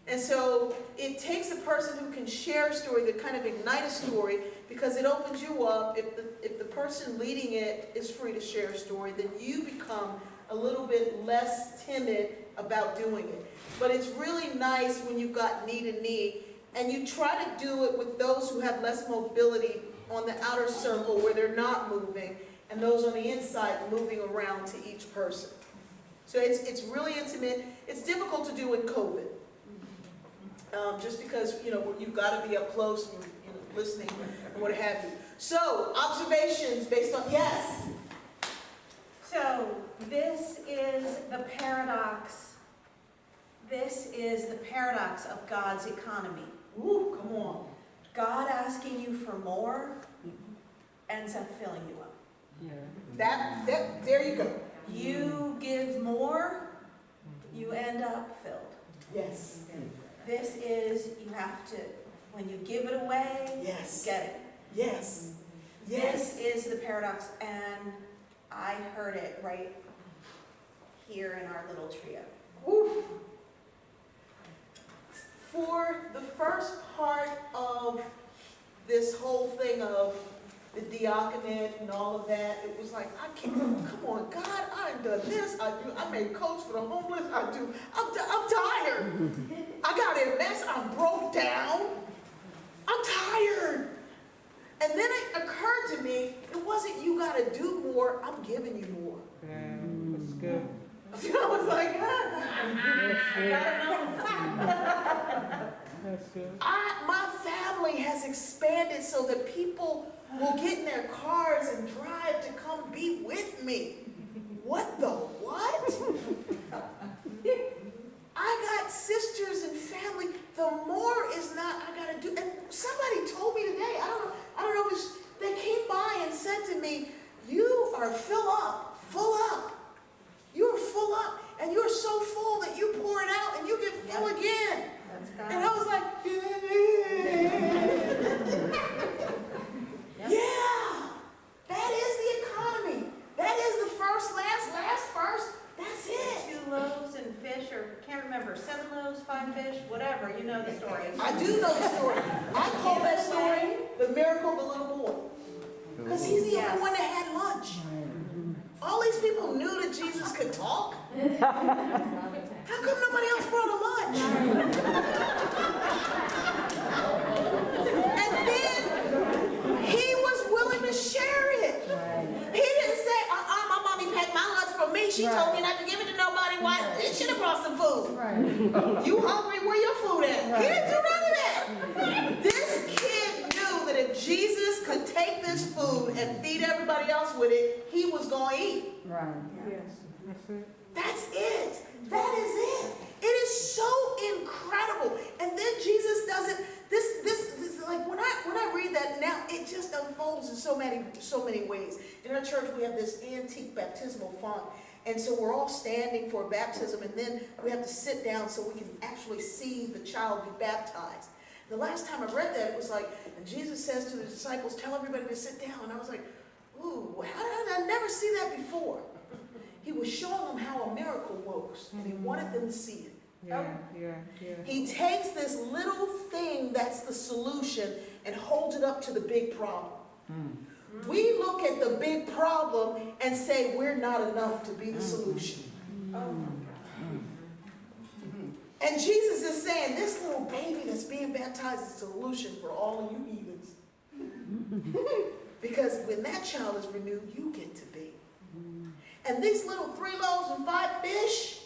And so it takes a person who can share a story, that kind of ignite a story, because it opens you up. If the person leading it is free to share a story, then you become a little bit less timid about doing it. But it's really nice when you've got knee to knee, and you try to do it with those who have less mobility on the outer circle where they're not moving, and those on the inside moving around to each person. So it's really intimate. It's difficult to do in COVID. Just because, you've got to be up close and listening and what have you. So, observations based on, yes? So, this is the paradox. This is the paradox of God's economy. Ooh, come on. God asking you for more, ends up filling you up. Yeah. There you go. You give more, you end up filled. Yes, This is, you have to, when you give it away, yes, get it. yes, yes. This is the paradox, and I heard it right here in our little trio. Woof. For the first part of this whole thing of the diaconate and all of that, it was like, I can't, come on, God, I've done this, I made coats for the homeless, I'm tired. I got MS, I'm broke down, I'm tired. And then it occurred to me, it wasn't you gotta do more, I'm giving you more. Yeah, that's good. I was like, I gotta know. That's good. My family has expanded so that people will get in their cars and drive to come be with me. What the what? I got sisters and family. The more is not I gotta do. And somebody told me today, I don't know if it's, they came by and said to me, you are full up. You're full up, and you're so full that you pour it out and you get full again. That's God. And I was like, yeah, that is the economy. That is the first, last, first. That's it. 2 loaves and fish, or can't remember, 7 loaves, 5 fish, whatever, you know the story. I do know the story. I call that story the miracle of the little boy. Because he's the only one that had lunch. All these people knew that Jesus could talk. How come nobody else brought a lunch? And then he was willing to share it. He didn't say, my mommy packed my lunch for me. She told me not to give it to nobody. Why? They should have brought some food. You hungry? Where your food at? He didn't do none of that. This kid knew that if Jesus could take this food and feed everybody else with it, he was going to eat. Right. Yes, that's it. That's it. That is it. It is so incredible. And then Jesus doesn't. This like when I read that now, it just unfolds in so many ways. In our church, we have this antique baptismal font, and so we're all standing for baptism, and then we have to sit down so we can actually see the child be baptized. The last time I read that, it was like, and Jesus says to the disciples, "Tell everybody to sit down." And I was like, "Ooh, how did I never see that before?" He was showing them how a miracle works, and he wanted them to see it. Yeah. He takes this little thing that's the solution and holds it up to the big problem. We look at the big problem and say we're not enough to be the solution. And Jesus is saying this little baby that's being baptized is the solution for all of you heathens. Because when that child is renewed, you get to be. And these little 3 loaves and 5 fish,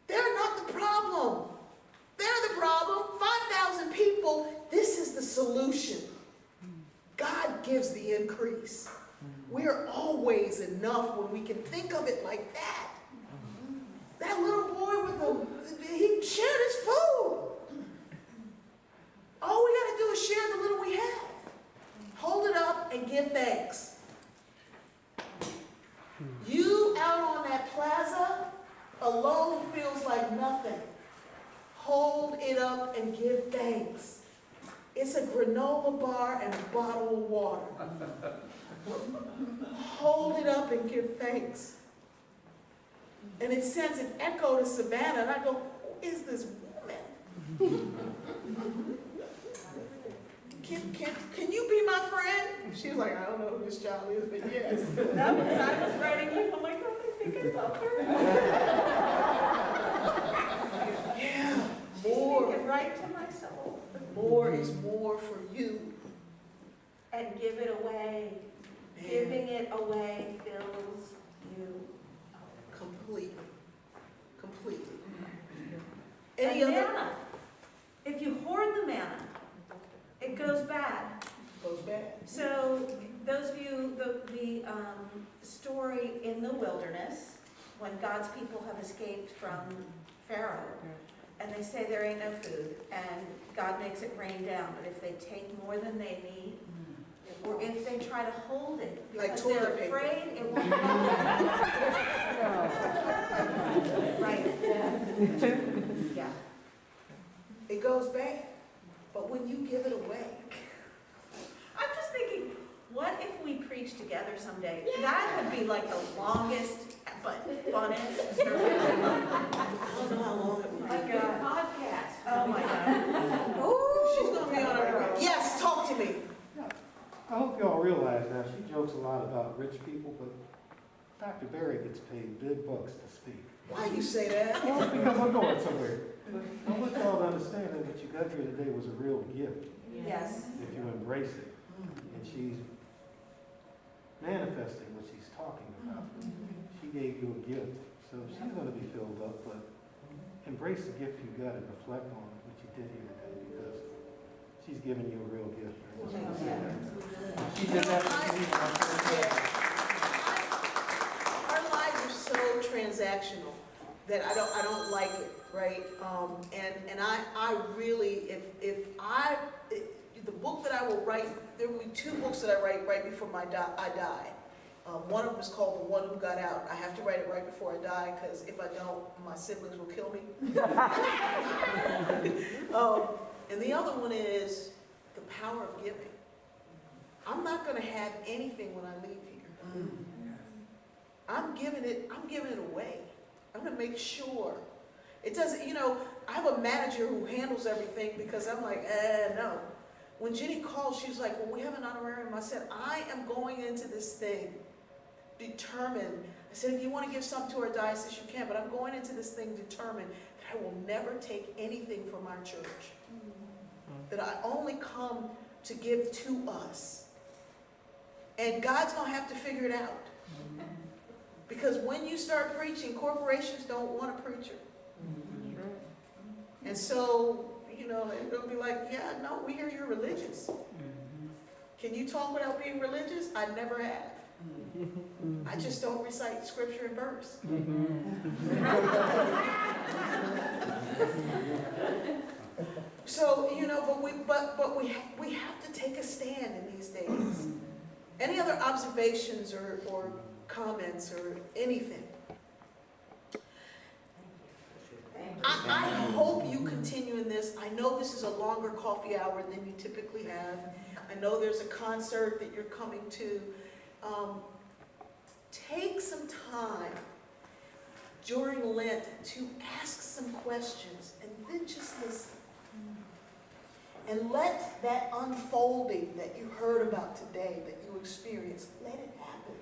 they're not the problem. They're the problem. 5,000 people, this is the solution. God gives the increase. We're always enough when we can think of it like that. That little boy he shared his food. All we got to do is share the little we have. Hold it up and give thanks. You out on that plaza alone feels like nothing. Hold it up and give thanks. It's a granola bar and a bottle of water. Hold it up and give thanks. And it sends an echo to Savannah, and I go, who is this woman? Can you be my friend? She was like, I don't know who this child is, but yes. That was, I was writing you, oh my God, I think I love her. Yeah, More. She's speaking right to my soul. More is more for you. And give it away. Man. Giving it away fills you Completely. And Any other? manna. If you hoard the manna, it goes bad. Goes bad. So those of you, the story in the wilderness, when God's people have escaped from Pharaoh, and they say there ain't no food, and God makes it rain down, but if they take more than they need, or if they try to hold it, Like because they're toilet paper. afraid it won't go. Right. Yeah. It goes bad, but when you give it away, I'm just thinking, what if we preach together someday? That would be like the longest, but funnest sermon. I don't know how long it will My be. God. Podcast. Oh, my God. Ooh, she's gonna be on her, yes, talk to me. I hope y'all realize now, she jokes a lot about rich people, but Dr. Berry gets paid big bucks to speak. Why you say that? Well, because I'm going somewhere. I want y'all to understand that what you got here today was a real gift, Yes. if you embrace it. And she's manifesting what she's talking about. She gave you a gift, so she's going to be filled up, but embrace the gift you got and reflect on what you did here today, because she's giving you a real gift. She did that for me. Our lives are so transactional that I don't like it, right? And I really, the book that I will write, there will be 2 books that I write right before I die. One of them is called The One Who Got Out. I have to write it right before I die, because if I don't, my siblings will kill me. And the other one is The Power of Giving. I'm not going to have anything when I leave here. I'm giving it away. I'm going to make sure. It doesn't, I have a manager who handles everything, because I'm like, no. When Jenny called, she was like, well, we have an honorarium. I said, I am going into this thing determined. I said, if you want to give something to our diocese, you can, but I'm going into this thing determined that I will never take anything from our church. That I only come to give to us. And God's going to have to figure it out. Because when you start preaching, corporations don't want a preacher. And so, they'll be like, yeah, no, we hear you're religious. Can you talk without being religious? I never have. I just don't recite scripture and verse. So, but we have to take a stand in these days. Any other observations or comments or anything? I hope you continue in this. I know this is a longer coffee hour than you typically have. I know there's a concert that you're coming to. Take some time during Lent to ask some questions and then just listen. And let that unfolding that you heard about today, that you experienced, let it happen.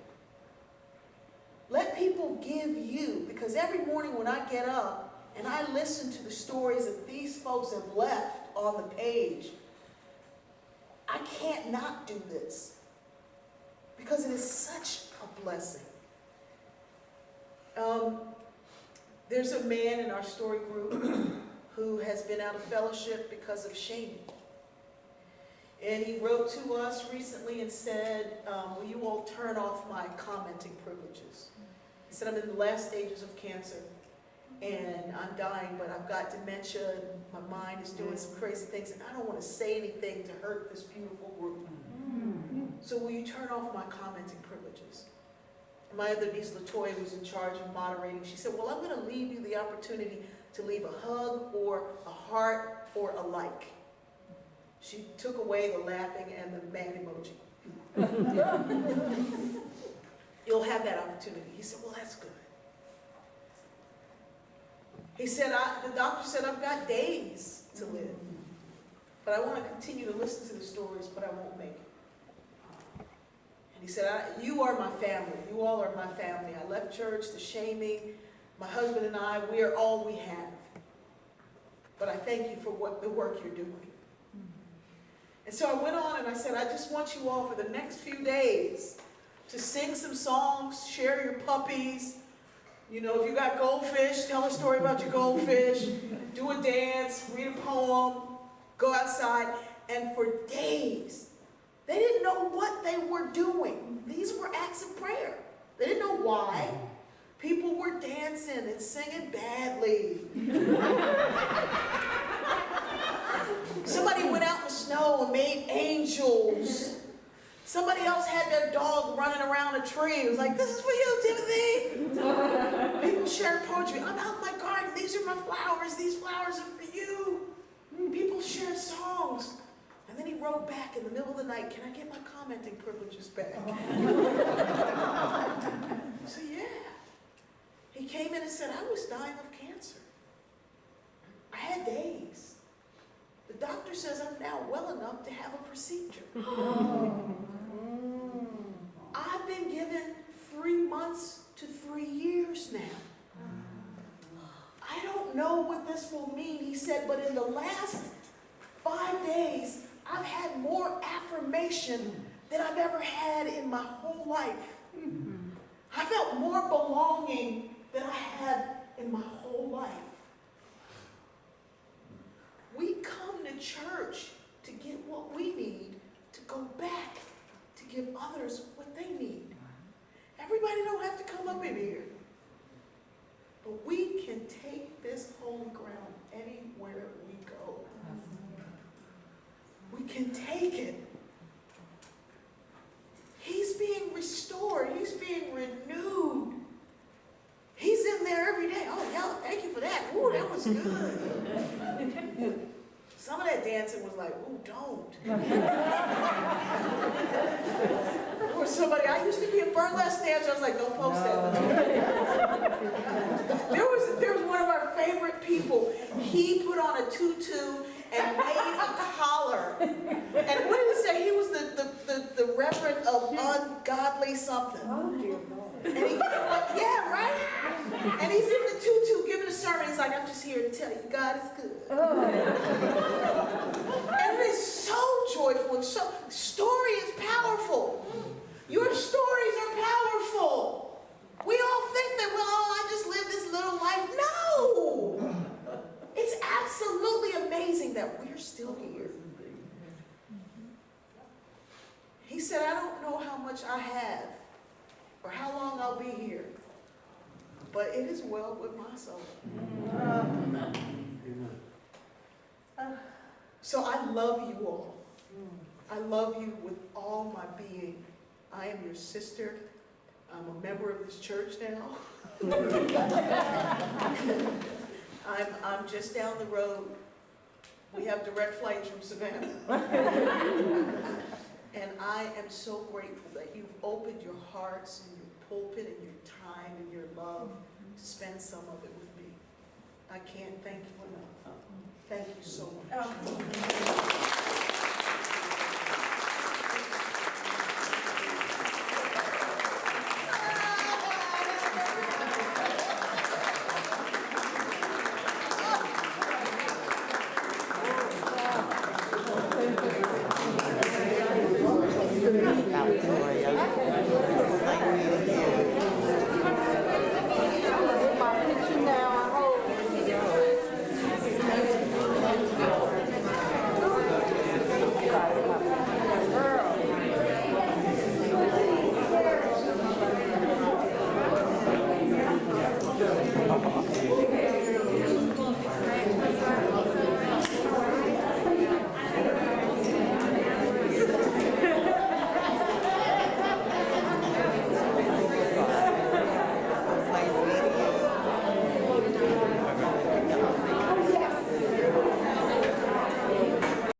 Let people give you, because every morning when I get up and I listen to the stories that these folks have left on the page, I can't not do this, because it is such a blessing. There's a man in our story group who has been out of fellowship because of shaming. And he wrote to us recently and said, will you all turn off my commenting privileges? He said, I'm in the last stages of cancer and I'm dying, but I've got dementia and my mind is doing some crazy things and I don't want to say anything to hurt this beautiful group. So will you turn off my commenting privileges? And my other niece, Latoya, who's in charge of moderating, she said, well, I'm going to leave you the opportunity to leave a hug or a heart or a like. She took away the laughing and the man emoji. You'll have that opportunity. He said, well, that's good. He said, the doctor said, I've got days to live. But I want to continue to listen to the stories, but I won't make it. And he said, you are my family. You all are my family. I left church, the shaming. My husband and I, we are all we have. But I thank you for the work you're doing. And so I went on and I said, I just want you all for the next few days to sing some songs, share your puppies. If you got goldfish, tell a story about your goldfish, do a dance, read a poem, go outside. And for days, they didn't know what they were doing. These were acts of prayer. They didn't know why. People were dancing and singing badly. Somebody went out in the snow and made angels. Somebody else had their dog running around a tree. It was like, this is for you, Timothy. People shared poetry. I'm out in my garden. These are my flowers. These flowers are for you. People shared songs. And then he wrote back in the middle of the night, can I get my commenting privileges back? I said, yeah. He came in and said, I was dying of cancer. I had days. The doctor says I'm now well enough to have a procedure. I've been given 3 months to 3 years now. I don't know what this will mean, he said, but in the last 5 days, I've had more affirmation than I've ever had in my whole life. I felt more belonging than I had in my whole life. We come to church to get what we need, to go back to give others what they need. Everybody don't have to come up in here. But we can take this holy ground anywhere we go. We can take it. He's being restored. He's being renewed. He's in there every day. Oh, yeah, thank you for that. Ooh, that was good. Some of that dancing was like, ooh, don't. Or somebody, I used to be a burlesque dancer. I was like, don't post that. There was one of our favorite people. He put on a tutu and made a collar. And what did he say? He was the reverend of ungodly something. Oh, dear Lord. And he, yeah, right? And he's in the tutu giving a sermon. He's like, I'm just here to tell you, God is good. And it is so joyful and so, story is powerful. Your stories are powerful. We all think that, well, I just live this little life. No! It's absolutely amazing that we're still here. He said, I don't know how much I have or how long I'll be here, but it is well with my soul. So I love you all. I love you with all my being. I am your sister. I'm a member of this church now. I'm just down the road. We have direct flights from Savannah. And I am so grateful that you've opened your hearts and your pulpit and your time and your love to spend some of it with me. I can't thank you enough. Thank you so much.